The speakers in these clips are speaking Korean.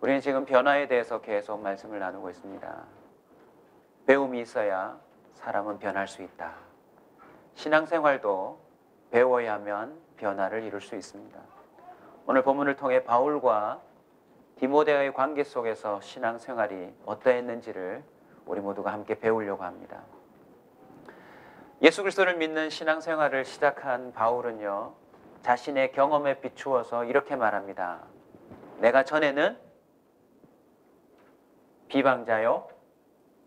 우리는 지금 변화에 대해서 계속 말씀을 나누고 있습니다. 배움이 있어야 사람은 변할 수 있다. 신앙생활도 배워야 하면 변화를 이룰 수 있습니다. 오늘 본문을 통해 바울과 디모데와의 관계 속에서 신앙생활이 어떠했는지를 우리 모두가 함께 배우려고 합니다. 예수 그리스도를 믿는 신앙생활을 시작한 바울은요, 자신의 경험에 비추어서 이렇게 말합니다. 내가 전에는 비방자요,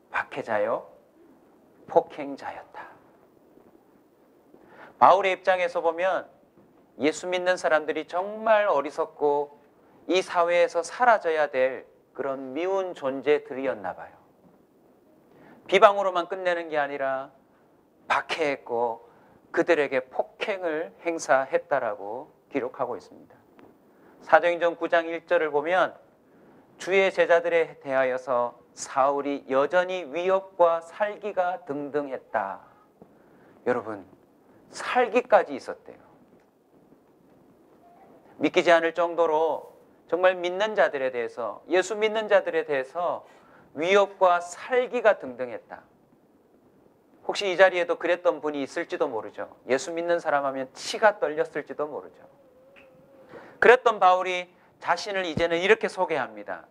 박해자요, 폭행자였다. 바울의 입장에서 보면 예수 믿는 사람들이 정말 어리석고 이 사회에서 사라져야 될 그런 미운 존재들이었나 봐요. 비방으로만 끝내는 게 아니라 박해했고 그들에게 폭행을 행사했다라고 기록하고 있습니다. 사도행전 9장 1절을 보면 주의 제자들에 대하여서 사울이 여전히 위협과 살기가 등등했다. 여러분, 살기까지 있었대요. 믿기지 않을 정도로 정말 믿는 자들에 대해서, 예수 믿는 자들에 대해서 위협과 살기가 등등했다. 혹시 이 자리에도 그랬던 분이 있을지도 모르죠. 예수 믿는 사람 하면 치가 떨렸을지도 모르죠. 그랬던 바울이 자신을 이제는 이렇게 소개합니다.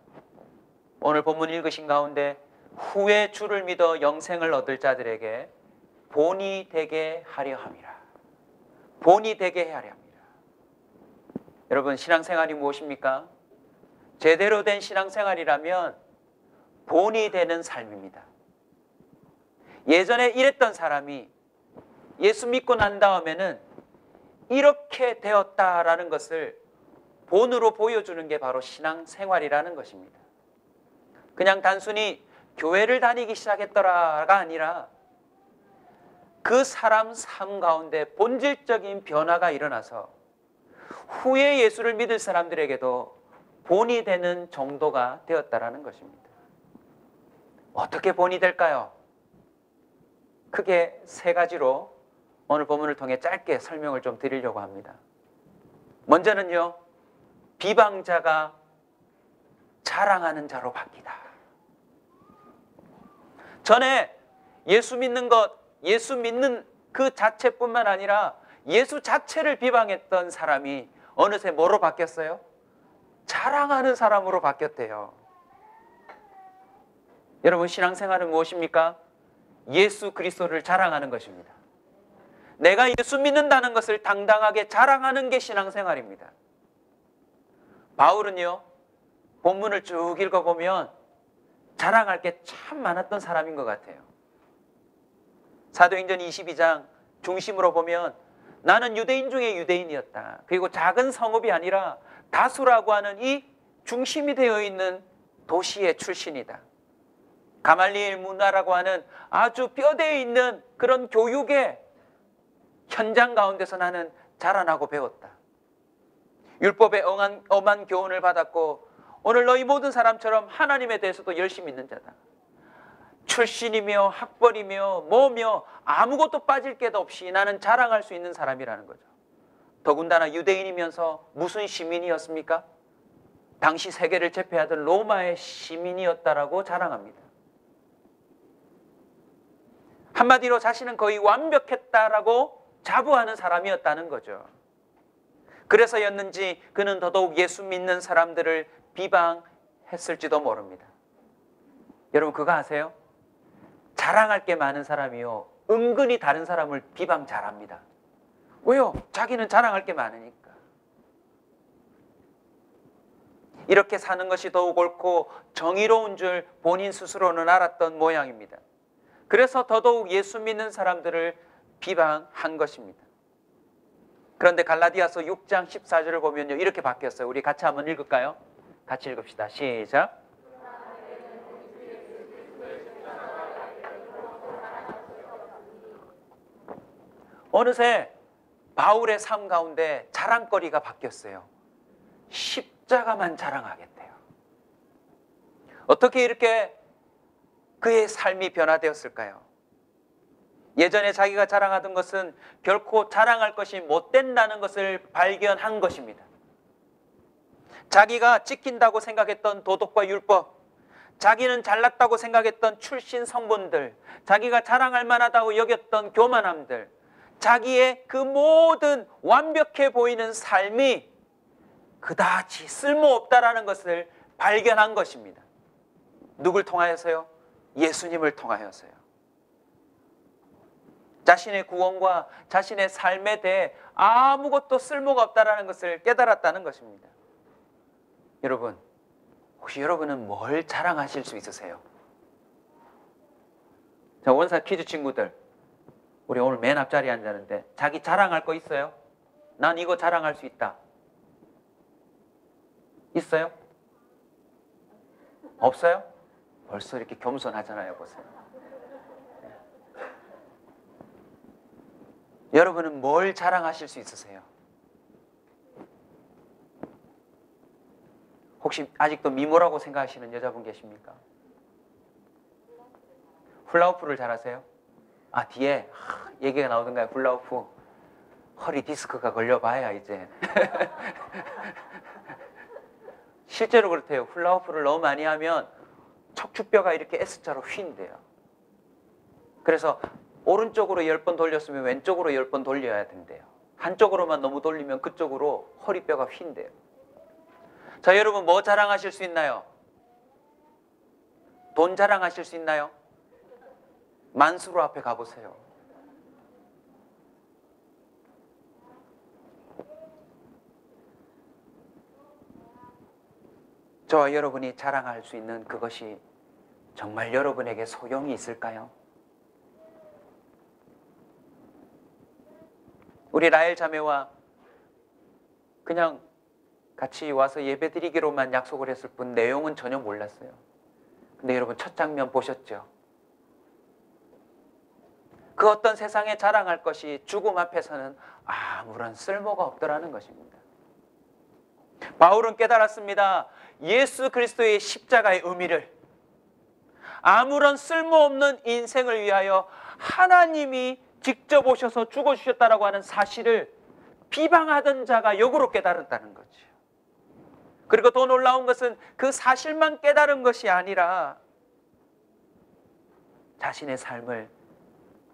오늘 본문 읽으신 가운데 후에 주를 믿어 영생을 얻을 자들에게 본이 되게 하려 함이라. 본이 되게 하려 함이라. 여러분, 신앙생활이 무엇입니까? 제대로 된 신앙생활이라면 본이 되는 삶입니다. 예전에 이랬던 사람이 예수 믿고 난 다음에는 이렇게 되었다라는 것을 본으로 보여주는 게 바로 신앙생활이라는 것입니다. 그냥 단순히 교회를 다니기 시작했더라가 아니라 그 사람 삶 가운데 본질적인 변화가 일어나서 후에 예수를 믿을 사람들에게도 본이 되는 정도가 되었다라는 것입니다. 어떻게 본이 될까요? 크게 세 가지로 오늘 본문을 통해 짧게 설명을 좀 드리려고 합니다. 먼저는요, 비방자가 자랑하는 자로 바뀌다. 전에 예수 믿는 것, 예수 믿는 그 자체뿐만 아니라 예수 자체를 비방했던 사람이 어느새 뭐로 바뀌었어요? 자랑하는 사람으로 바뀌었대요. 여러분, 신앙생활은 무엇입니까? 예수 그리스도를 자랑하는 것입니다. 내가 예수 믿는다는 것을 당당하게 자랑하는 게 신앙생활입니다. 바울은요, 본문을 쭉 읽어보면 자랑할 게 참 많았던 사람인 것 같아요. 사도행전 22장 중심으로 보면 나는 유대인 중에 유대인이었다. 그리고 작은 성읍이 아니라 다수라고 하는 이 중심이 되어 있는 도시의 출신이다. 가말리엘 문화라고 하는 아주 뼈대에 있는 그런 교육의 현장 가운데서 나는 자라나고 배웠다. 율법의 엄한 교훈을 받았고 오늘 너희 모든 사람처럼 하나님에 대해서도 열심히 믿는 자다. 출신이며 학벌이며 뭐며 아무것도 빠질 게 없이 나는 자랑할 수 있는 사람이라는 거죠. 더군다나 유대인이면서 무슨 시민이었습니까? 당시 세계를 제패하던 로마의 시민이었다라고 자랑합니다. 한마디로 자신은 거의 완벽했다라고 자부하는 사람이었다는 거죠. 그래서였는지 그는 더더욱 예수 믿는 사람들을 비방했을지도 모릅니다. 여러분, 그거 아세요? 자랑할 게 많은 사람이요, 은근히 다른 사람을 비방 잘합니다. 왜요? 자기는 자랑할 게 많으니까. 이렇게 사는 것이 더욱 옳고 정의로운 줄 본인 스스로는 알았던 모양입니다. 그래서 더더욱 예수 믿는 사람들을 비방한 것입니다. 그런데 갈라디아서 6장 14절을 보면요, 이렇게 바뀌었어요. 우리 같이 한번 읽을까요? 같이 읽읍시다. 시작. 어느새 바울의 삶 가운데 자랑거리가 바뀌었어요. 십자가만 자랑하겠대요. 어떻게 이렇게 그의 삶이 변화되었을까요? 예전에 자기가 자랑하던 것은 결코 자랑할 것이 못 된다는 것을 발견한 것입니다. 자기가 지킨다고 생각했던 도덕과 율법, 자기는 잘났다고 생각했던 출신 성분들, 자기가 자랑할 만하다고 여겼던 교만함들, 자기의 그 모든 완벽해 보이는 삶이 그다지 쓸모없다라는 것을 발견한 것입니다. 누굴 통하여서요? 예수님을 통하여서요. 자신의 구원과 자신의 삶에 대해 아무것도 쓸모가 없다라는 것을 깨달았다는 것입니다. 여러분, 혹시 여러분은 뭘 자랑하실 수 있으세요? 자, 원사 퀴즈 친구들, 우리 오늘 맨 앞자리에 앉았는데 자기 자랑할 거 있어요? 난 이거 자랑할 수 있다. 있어요? 없어요? 벌써 이렇게 겸손하잖아요. 보세요. 여러분은 뭘 자랑하실 수 있으세요? 혹시 아직도 미모라고 생각하시는 여자분 계십니까? 훌라후프를 잘하세요? 아, 뒤에 얘기가 나오던가요? 훌라후프 허리 디스크가 걸려봐야 이제 실제로 그렇대요. 훌라후프를 너무 많이 하면 척추뼈가 이렇게 S자로 휜대요. 그래서 오른쪽으로 10번 돌렸으면 왼쪽으로 10번 돌려야 된대요. 한쪽으로만 너무 돌리면 그쪽으로 허리뼈가 휜대요. 자, 여러분 뭐 자랑하실 수 있나요? 돈 자랑하실 수 있나요? 만수르 앞에 가보세요. 저와 여러분이 자랑할 수 있는 그것이 정말 여러분에게 소용이 있을까요? 우리 라헬 자매와 그냥 같이 와서 예배드리기로만 약속을 했을 뿐 내용은 전혀 몰랐어요. 근데 여러분 첫 장면 보셨죠? 그 어떤 세상에 자랑할 것이 죽음 앞에서는 아무런 쓸모가 없더라는 것입니다. 바울은 깨달았습니다. 예수 그리스도의 십자가의 의미를, 아무런 쓸모없는 인생을 위하여 하나님이 직접 오셔서 죽어주셨다라고 하는 사실을 비방하던 자가 역으로 깨달았다는 거죠. 그리고 더 놀라운 것은 그 사실만 깨달은 것이 아니라 자신의 삶을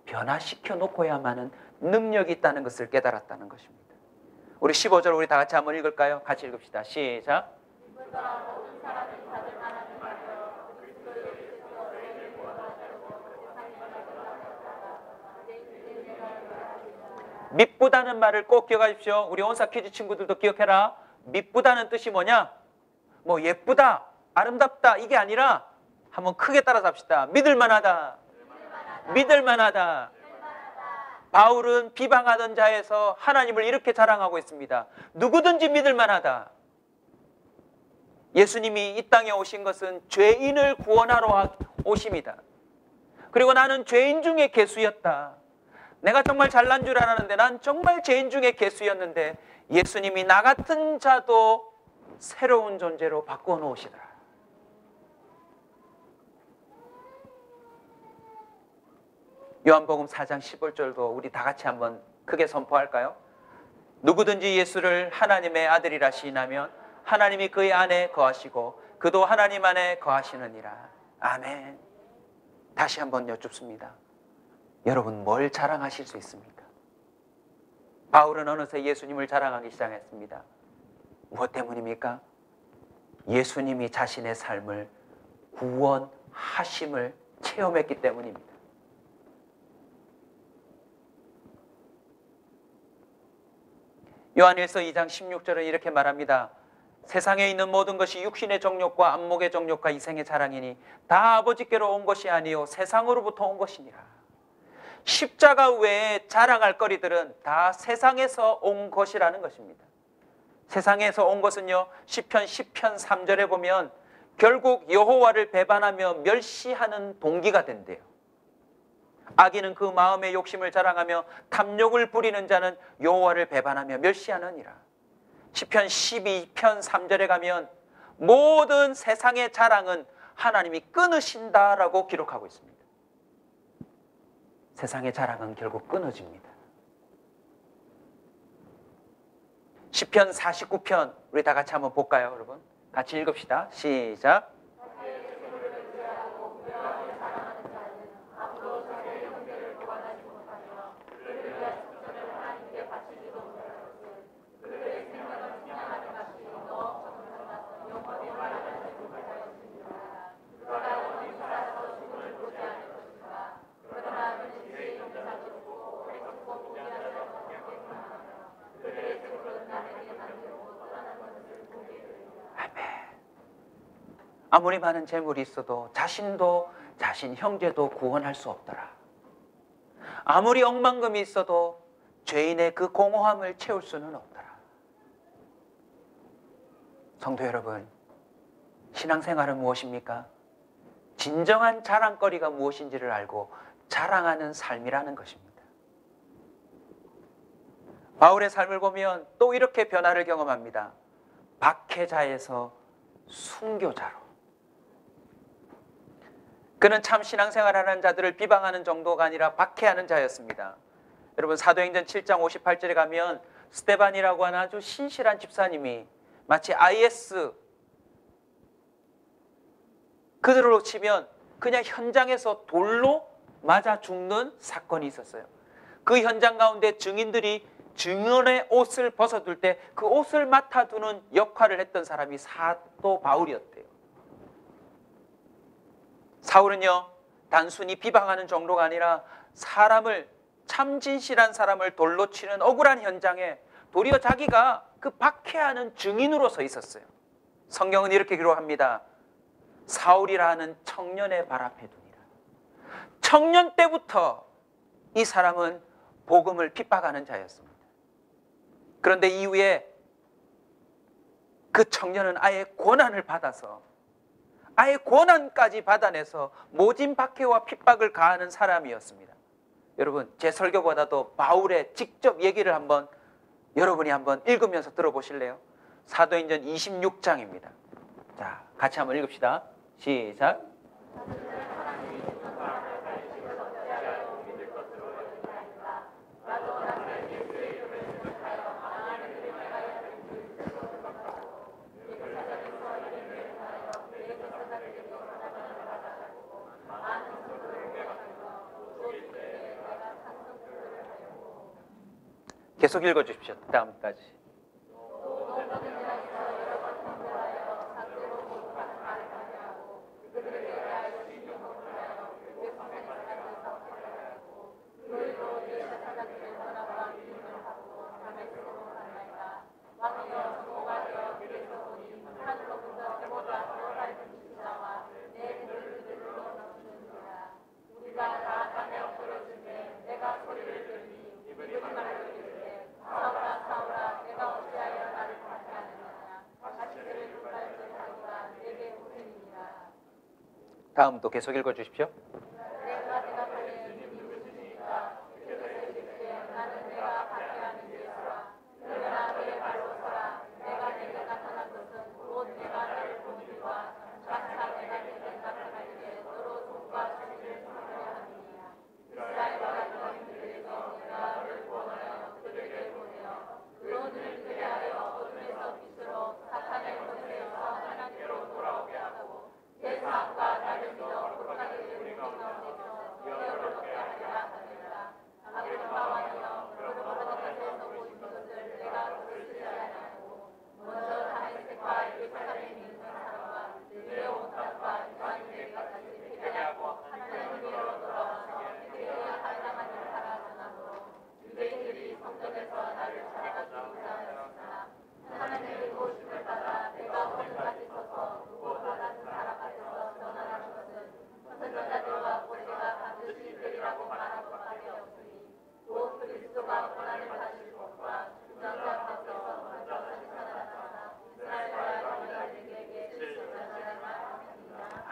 변화시켜 놓고야만은 능력이 있다는 것을 깨달았다는 것입니다. 우리 15절 우리 다 같이 한번 읽을까요? 같이 읽읍시다. 시작. 밉보다는 말을 꼭 기억하십시오. 우리 온사 퀴즈 친구들도 기억해라. 밉보다는 뜻이 뭐냐? 뭐 예쁘다, 아름답다 이게 아니라 한번 크게 따라서 합시다. 믿을만하다. 믿을만하다. 바울은 비방하던 자에서 하나님을 이렇게 자랑하고 있습니다. 누구든지 믿을만하다. 예수님이 이 땅에 오신 것은 죄인을 구원하러 오십니다. 그리고 나는 죄인 중에 괴수였다. 내가 정말 잘난 줄 알았는데 난 정말 죄인 중에 괴수였는데 예수님이 나 같은 자도 새로운 존재로 바꿔 놓으시더라. 요한복음 4장 15절도 우리 다 같이 한번 크게 선포할까요? 누구든지 예수를 하나님의 아들이라 시인하면 하나님이 그의 안에 거하시고 그도 하나님 안에 거하시느니라. 아멘. 다시 한번 여쭙습니다. 여러분 뭘 자랑하실 수 있습니까? 바울은 어느새 예수님을 자랑하기 시작했습니다. 무엇 때문입니까? 예수님이 자신의 삶을 구원하심을 체험했기 때문입니다. 요한일서 2장 16절은 이렇게 말합니다. 세상에 있는 모든 것이 육신의 정욕과 안목의 정욕과 이생의 자랑이니 다 아버지께로 온 것이 아니요 세상으로부터 온 것이니라. 십자가 외에 자랑할 거리들은 다 세상에서 온 것이라는 것입니다. 세상에서 온 것은요, 시편 10편 3절에 보면 결국 여호와를 배반하며 멸시하는 동기가 된대요. 악인은 그 마음의 욕심을 자랑하며 탐욕을 부리는 자는 여호와를 배반하며 멸시하느니라. 시편 12편 3절에 가면 모든 세상의 자랑은 하나님이 끊으신다라고 기록하고 있습니다. 세상의 자랑은 결국 끊어집니다. 시편 49편 우리 다 같이 한번 볼까요, 여러분? 같이 읽읍시다. 시작. 아무리 많은 재물이 있어도 자신도 자신 형제도 구원할 수 없더라. 아무리 억만금이 있어도 죄인의 그 공허함을 채울 수는 없더라. 성도 여러분, 신앙생활은 무엇입니까? 진정한 자랑거리가 무엇인지를 알고 자랑하는 삶이라는 것입니다. 바울의 삶을 보면 또 이렇게 변화를 경험합니다. 박해자에서 순교자로. 그는 참 신앙생활하는 자들을 비방하는 정도가 아니라 박해하는 자였습니다. 여러분 사도행전 7장 58절에 가면 스데반이라고 하는 아주 신실한 집사님이 마치 IS 그들로 치면 그냥 현장에서 돌로 맞아 죽는 사건이 있었어요. 그 현장 가운데 증인들이 증언의 옷을 벗어둘 때 그 옷을 맡아두는 역할을 했던 사람이 사도 바울이었대요. 사울은요, 단순히 비방하는 정도가 아니라 사람을, 참 진실한 사람을 돌로 치는 억울한 현장에 도리어 자기가 그 박해하는 증인으로 서 있었어요. 성경은 이렇게 기록합니다. 사울이라 하는 청년의 발 앞에 두니라. 청년 때부터 이 사람은 복음을 핍박하는 자였습니다. 그런데 이후에 그 청년은 아예 권한을 받아서, 아예 권한까지 받아내서 모진 박해와 핍박을 가하는 사람이었습니다. 여러분, 제 설교보다도 바울의 직접 얘기를 한번 여러분이 한번 읽으면서 들어보실래요? 사도행전 26장입니다. 자, 같이 한번 읽읍시다. 시작. 계속 읽어주십시오. 다음까지. 다음도 계속 읽어주십시오.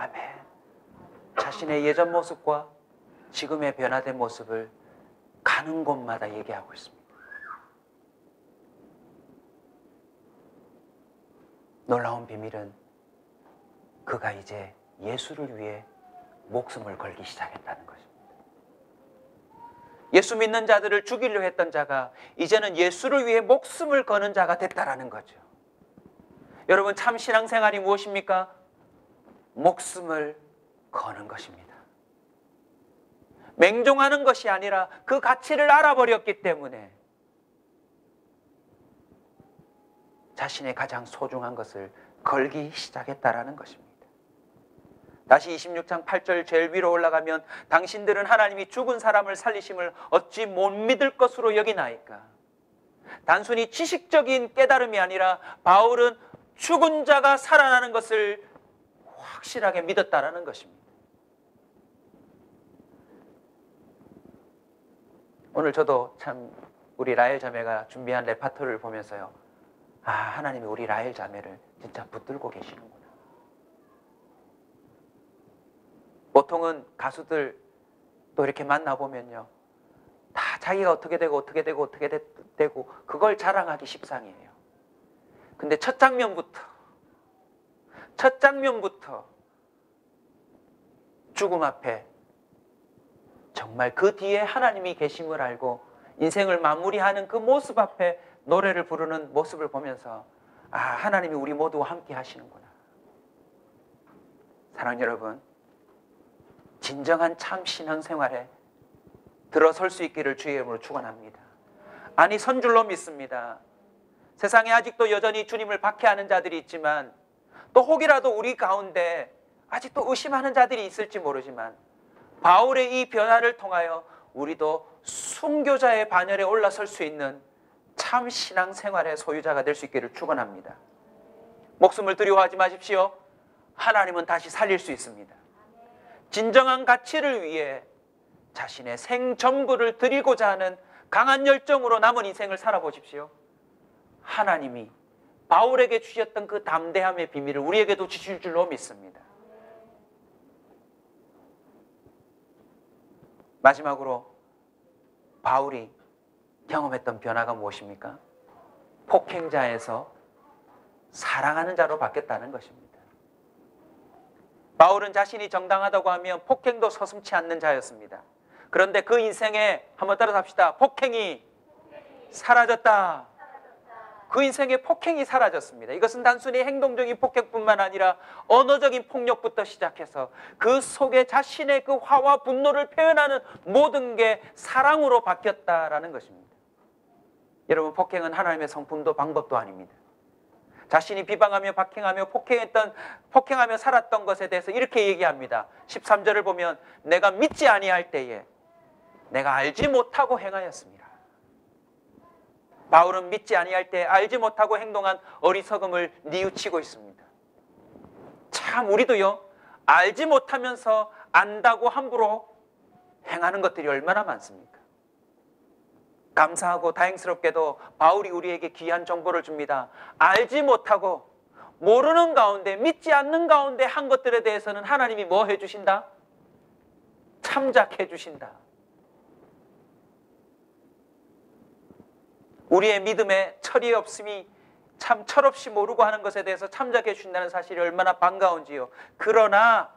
아멘. 자신의 예전 모습과 지금의 변화된 모습을 가는 곳마다 얘기하고 있습니다. 놀라운 비밀은 그가 이제 예수를 위해 목숨을 걸기 시작했다는 것입니다. 예수 믿는 자들을 죽이려 했던 자가 이제는 예수를 위해 목숨을 거는 자가 됐다라는 거죠. 여러분, 참 신앙생활이 무엇입니까? 목숨을 거는 것입니다. 맹종하는 것이 아니라 그 가치를 알아버렸기 때문에 자신의 가장 소중한 것을 걸기 시작했다라는 것입니다. 다시 26장 8절 제일 위로 올라가면 당신들은 하나님이 죽은 사람을 살리심을 어찌 못 믿을 것으로 여기나이까. 단순히 지식적인 깨달음이 아니라 바울은 죽은 자가 살아나는 것을 확실하게 믿었다라는 것입니다. 오늘 저도 참 우리 라헬 자매가 준비한 레파토리를 보면서요, 아, 하나님이 우리 라헬 자매를 진짜 붙들고 계시는구나. 보통은 가수들 또 이렇게 만나보면요, 다 자기가 어떻게 되고 그걸 자랑하기 십상이에요. 근데 첫 장면부터 죽음 앞에 정말 그 뒤에 하나님이 계심을 알고 인생을 마무리하는 그 모습 앞에 노래를 부르는 모습을 보면서, 아, 하나님이 우리 모두와 함께 하시는구나. 사랑하는 여러분, 진정한 참 신앙생활에 들어설 수 있기를 주의 이름으로 축원합니다. 아니, 선줄로 믿습니다. 세상에 아직도 여전히 주님을 박해하는 자들이 있지만, 또 혹이라도 우리 가운데 아직도 의심하는 자들이 있을지 모르지만, 바울의 이 변화를 통하여 우리도 순교자의 반열에 올라설 수 있는 참 신앙생활의 소유자가 될 수 있기를 축원합니다. 목숨을 두려워하지 마십시오. 하나님은 다시 살릴 수 있습니다. 진정한 가치를 위해 자신의 생전부를 드리고자 하는 강한 열정으로 남은 인생을 살아보십시오. 하나님이 바울에게 주셨던 그 담대함의 비밀을 우리에게도 주실 줄로 믿습니다. 마지막으로 바울이 경험했던 변화가 무엇입니까? 폭행자에서 사랑하는 자로 바뀌었다는 것입니다. 바울은 자신이 정당하다고 하면 폭행도 서슴지 않는 자였습니다. 그런데 그 인생에, 한번 따라서 합시다, 폭행이 사라졌다. 그 인생에 폭행이 사라졌습니다. 이것은 단순히 행동적인 폭행뿐만 아니라 언어적인 폭력부터 시작해서 그 속에 자신의 그 화와 분노를 표현하는 모든 게 사랑으로 바뀌었다라는 것입니다. 여러분, 폭행은 하나님의 성품도 방법도 아닙니다. 자신이 비방하며 박행하며 폭행하며 살았던 것에 대해서 이렇게 얘기합니다. 13절을 보면, 내가 믿지 아니할 때에 내가 알지 못하고 행하였습니다. 바울은 믿지 아니할 때 알지 못하고 행동한 어리석음을 뉘우치고 있습니다. 참, 우리도요, 알지 못하면서 안다고 함부로 행하는 것들이 얼마나 많습니까? 감사하고 다행스럽게도 바울이 우리에게 귀한 정보를 줍니다. 알지 못하고 모르는 가운데, 믿지 않는 가운데 한 것들에 대해서는 하나님이 뭐 해주신다? 참작해 주신다. 우리의 믿음에 철이 없음이 참 철없이 모르고 하는 것에 대해서 참작해 주신다는 사실이 얼마나 반가운지요. 그러나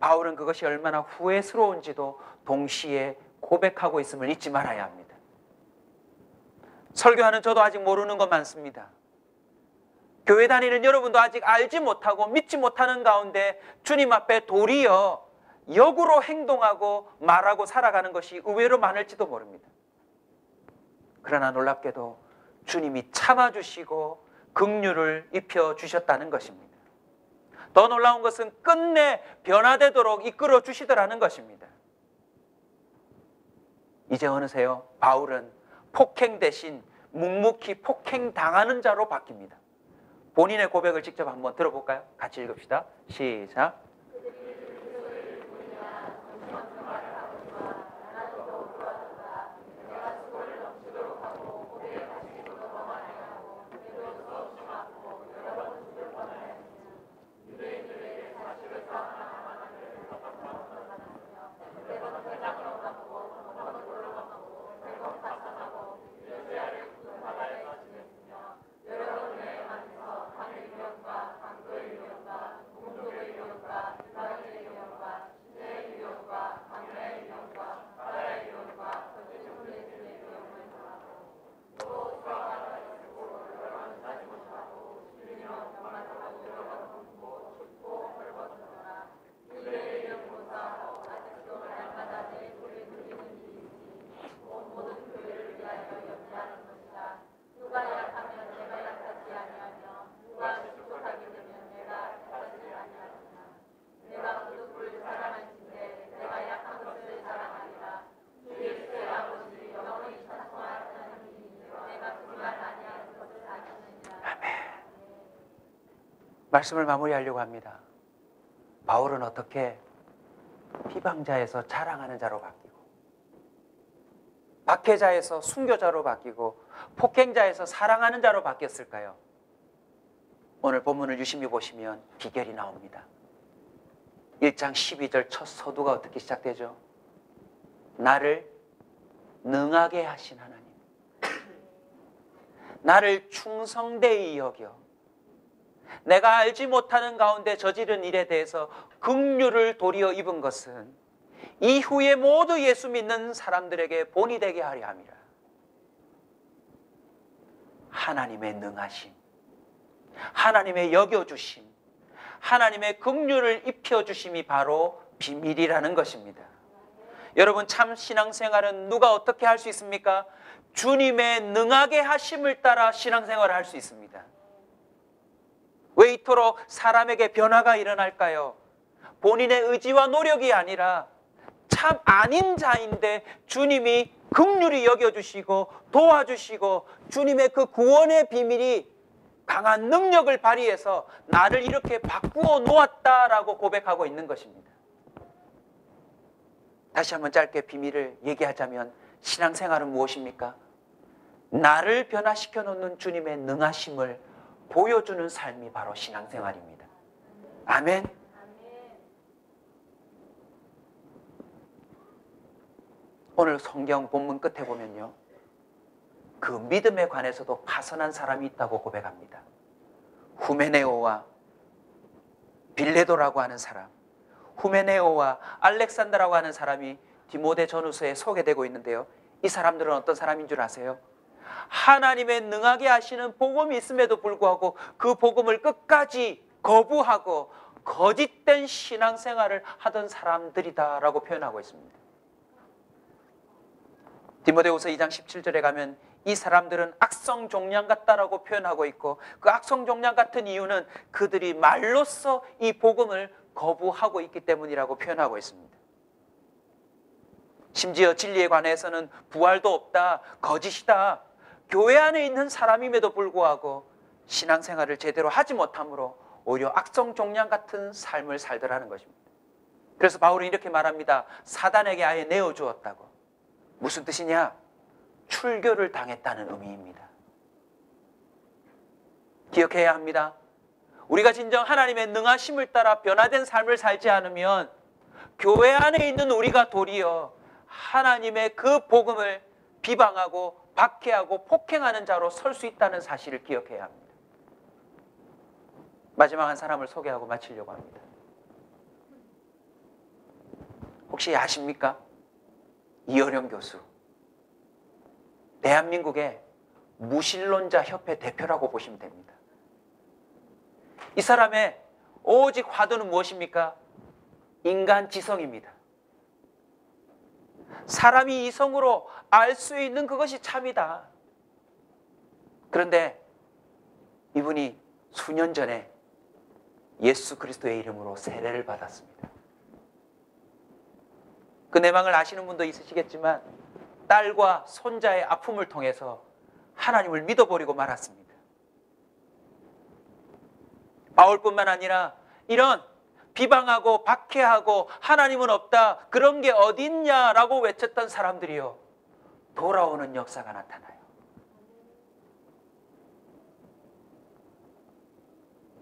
바울은 그것이 얼마나 후회스러운지도 동시에 고백하고 있음을 잊지 말아야 합니다. 설교하는 저도 아직 모르는 것 많습니다. 교회 다니는 여러분도 아직 알지 못하고 믿지 못하는 가운데 주님 앞에 도리어 역으로 행동하고 말하고 살아가는 것이 의외로 많을지도 모릅니다. 그러나 놀랍게도 주님이 참아주시고 긍휼을 입혀주셨다는 것입니다. 더 놀라운 것은 끝내 변화되도록 이끌어 주시더라는 것입니다. 이제 어느새요, 바울은 폭행 대신 묵묵히 폭행당하는 자로 바뀝니다. 본인의 고백을 직접 한번 들어볼까요? 같이 읽읍시다. 시작. 말씀을 마무리하려고 합니다. 바울은 어떻게 비방자에서 자랑하는 자로 바뀌고, 박해자에서 순교자로 바뀌고, 폭행자에서 사랑하는 자로 바뀌었을까요? 오늘 본문을 유심히 보시면 비결이 나옵니다. 1장 12절 첫 서두가 어떻게 시작되죠? 나를 능하게 하신 하나님, 나를 충성되이 여겨 내가 알지 못하는 가운데 저지른 일에 대해서 긍휼을 도리어 입은 것은 이후에 모두 예수 믿는 사람들에게 본이 되게 하려 함이라. 하나님의 능하심, 하나님의 여겨주심, 하나님의 긍휼을 입혀주심이 바로 비밀이라는 것입니다. 여러분, 참 신앙생활은 누가 어떻게 할 수 있습니까? 주님의 능하게 하심을 따라 신앙생활을 할 수 있습니다. 왜 이토록 사람에게 변화가 일어날까요? 본인의 의지와 노력이 아니라 참 아닌 자인데 주님이 긍휼히 여겨주시고 도와주시고 주님의 그 구원의 비밀이 강한 능력을 발휘해서 나를 이렇게 바꾸어 놓았다라고 고백하고 있는 것입니다. 다시 한번 짧게 비밀을 얘기하자면 신앙생활은 무엇입니까? 나를 변화시켜 놓는 주님의 능하심을 보여주는 삶이 바로 신앙생활입니다. 아멘. 오늘 성경 본문 끝에 보면요, 그 믿음에 관해서도 파선한 사람이 있다고 고백합니다. 후메네오와 빌레도라고 하는 사람, 후메네오와 알렉산더라고 하는 사람이 디모데 전후서에 소개되고 있는데요, 이 사람들은 어떤 사람인 줄 아세요? 하나님의 능하게 하시는 복음이 있음에도 불구하고 그 복음을 끝까지 거부하고 거짓된 신앙생활을 하던 사람들이다라고 표현하고 있습니다. 디모데후서 2장 17절에 가면 이 사람들은 악성 종양 같다라고 표현하고 있고, 그 악성 종양 같은 이유는 그들이 말로써 이 복음을 거부하고 있기 때문이라고 표현하고 있습니다. 심지어 진리에 관해서는 부활도 없다, 거짓이다, 교회 안에 있는 사람임에도 불구하고 신앙생활을 제대로 하지 못함으로 오히려 악성 종양 같은 삶을 살더라는 것입니다. 그래서 바울은 이렇게 말합니다. 사단에게 아예 내어주었다고. 무슨 뜻이냐? 출교를 당했다는 의미입니다. 기억해야 합니다. 우리가 진정 하나님의 능하심을 따라 변화된 삶을 살지 않으면 교회 안에 있는 우리가 도리어 하나님의 그 복음을 비방하고 박해하고 폭행하는 자로 설 수 있다는 사실을 기억해야 합니다. 마지막 한 사람을 소개하고 마치려고 합니다. 혹시 아십니까? 이어령 교수, 대한민국의 무신론자 협회 대표라고 보시면 됩니다. 이 사람의 오직 화두는 무엇입니까? 인간 지성입니다. 사람이 이성으로 알 수 있는 그것이 참이다. 그런데 이분이 수년 전에 예수 그리스도의 이름으로 세례를 받았습니다. 그 내막을 아시는 분도 있으시겠지만 딸과 손자의 아픔을 통해서 하나님을 믿어버리고 말았습니다. 바울뿐만 아니라 이런 비방하고 박해하고 하나님은 없다, 그런 게 어딨냐라고 외쳤던 사람들이요, 돌아오는 역사가 나타나요.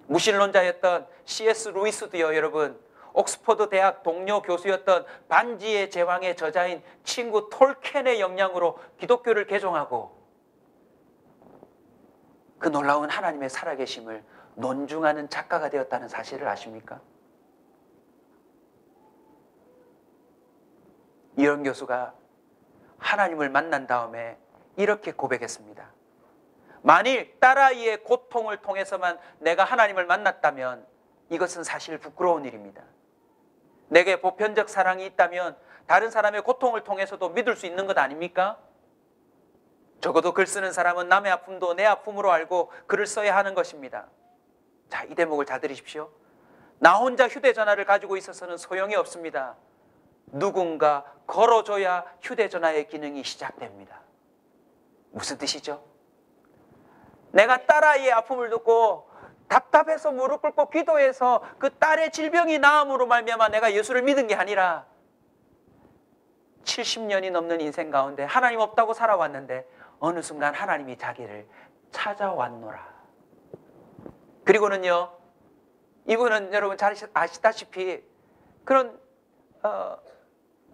무신론자였던 C.S. 루이스도요, 여러분, 옥스퍼드 대학 동료 교수였던 반지의 제왕의 저자인 친구 톨켄의 영향으로 기독교를 개종하고 그 놀라운 하나님의 살아계심을 논중하는 작가가 되었다는 사실을 아십니까? 이런 교수가 하나님을 만난 다음에 이렇게 고백했습니다. 만일 딸아이의 고통을 통해서만 내가 하나님을 만났다면 이것은 사실 부끄러운 일입니다. 내게 보편적 사랑이 있다면 다른 사람의 고통을 통해서도 믿을 수 있는 것 아닙니까? 적어도 글 쓰는 사람은 남의 아픔도 내 아픔으로 알고 글을 써야 하는 것입니다. 자, 이 대목을 잘 들으십시오. 나 혼자 휴대전화를 가지고 있어서는 소용이 없습니다. 누군가 걸어줘야 휴대전화의 기능이 시작됩니다. 무슨 뜻이죠? 내가 딸아이의 아픔을 듣고 답답해서 무릎 꿇고 기도해서 그 딸의 질병이 나음으로 말미암아 내가 예수를 믿은 게 아니라 70년이 넘는 인생 가운데 하나님 없다고 살아왔는데 어느 순간 하나님이 자기를 찾아왔노라. 그리고는요, 이분은 여러분 잘 아시다시피 그런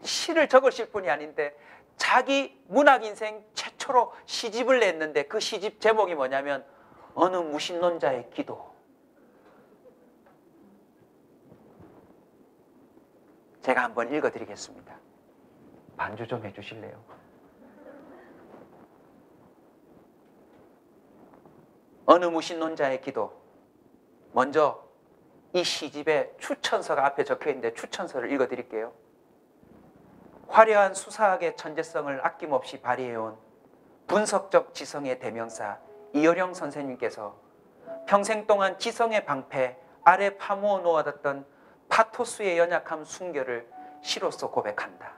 시를 적으실 분이 아닌데 자기 문학 인생 최초로 시집을 냈는데 그 시집 제목이 뭐냐면 어느 무신론자의 기도. 제가 한번 읽어드리겠습니다. 반주 좀 해주실래요? 어느 무신론자의 기도. 먼저 이 시집에 추천서가 앞에 적혀있는데 추천서를 읽어드릴게요. 화려한 수사학의 천재성을 아낌없이 발휘해온 분석적 지성의 대명사 이어령 선생님께서 평생 동안 지성의 방패 아래 파묻어 놓아뒀던 파토스의 연약함 순결을 시로써 고백한다.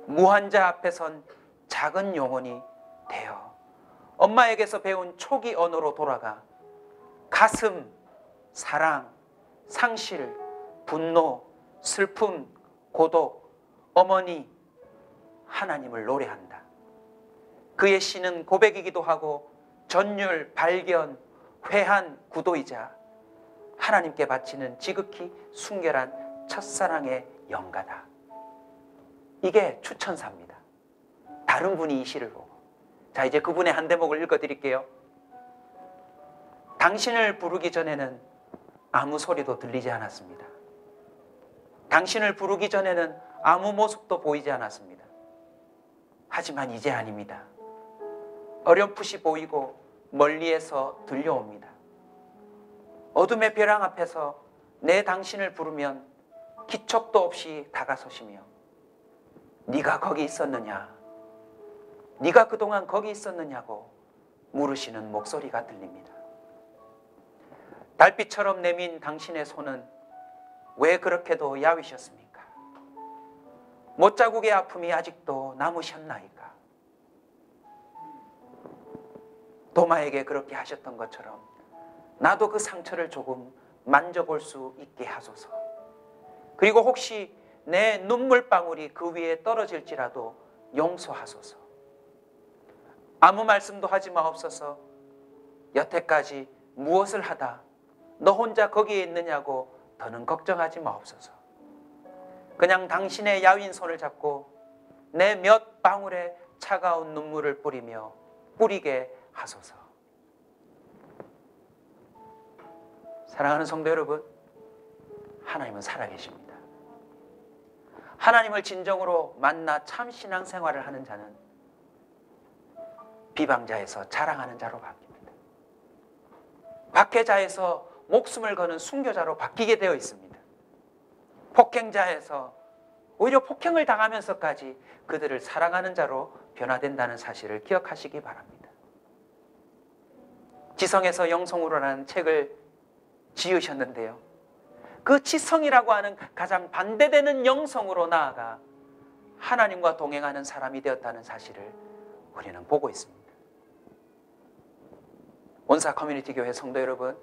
무한자 앞에 선 작은 영혼이 되어 엄마에게서 배운 초기 언어로 돌아가 가슴, 사랑, 상실, 분노, 슬픔, 고독, 어머니, 하나님을 노래한다. 그의 시는 고백이기도 하고 전율, 발견, 회한, 구도이자 하나님께 바치는 지극히 순결한 첫사랑의 영가다. 이게 추천사입니다. 다른 분이 이 시를 보고. 자, 이제 그분의 한 대목을 읽어드릴게요. 당신을 부르기 전에는 아무 소리도 들리지 않았습니다. 당신을 부르기 전에는 아무 모습도 보이지 않았습니다. 하지만 이제 아닙니다. 어렴풋이 보이고 멀리에서 들려옵니다. 어둠의 벼랑 앞에서 내 당신을 부르면 기척도 없이 다가서시며 네가 거기 있었느냐? 네가 그동안 거기 있었느냐고 물으시는 목소리가 들립니다. 달빛처럼 내민 당신의 손은 왜 그렇게도 야위셨습니까? 못자국의 아픔이 아직도 남으셨나이까? 도마에게 그렇게 하셨던 것처럼 나도 그 상처를 조금 만져볼 수 있게 하소서. 그리고 혹시 내 눈물방울이 그 위에 떨어질지라도 용서하소서. 아무 말씀도 하지 마옵소서. 여태까지 무엇을 하다 너 혼자 거기에 있느냐고 더는 걱정하지 마옵소서. 그냥 당신의 야윈 손을 잡고 내 몇 방울의 차가운 눈물을 뿌리게 하소서. 사랑하는 성도 여러분, 하나님은 살아계십니다. 하나님을 진정으로 만나 참 신앙생활을 하는 자는 비방자에서 자랑하는 자로 바뀝니다. 박해자에서 목숨을 거는 순교자로 바뀌게 되어 있습니다. 폭행자에서 오히려 폭행을 당하면서까지 그들을 사랑하는 자로 변화된다는 사실을 기억하시기 바랍니다. 지성에서 영성으로라는 책을 지으셨는데요. 그 지성이라고 하는 가장 반대되는 영성으로 나아가 하나님과 동행하는 사람이 되었다는 사실을 우리는 보고 있습니다. 온사 커뮤니티 교회 성도 여러분,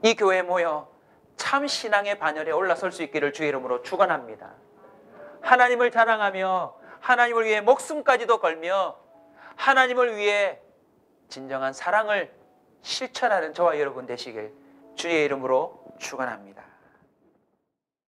이 교회에 모여 참 신앙의 반열에 올라설 수 있기를 주의 이름으로 축원합니다. 하나님을 자랑하며 하나님을 위해 목숨까지도 걸며 하나님을 위해 진정한 사랑을 실천하는 저와 여러분 되시길 주의 이름으로 축원합니다.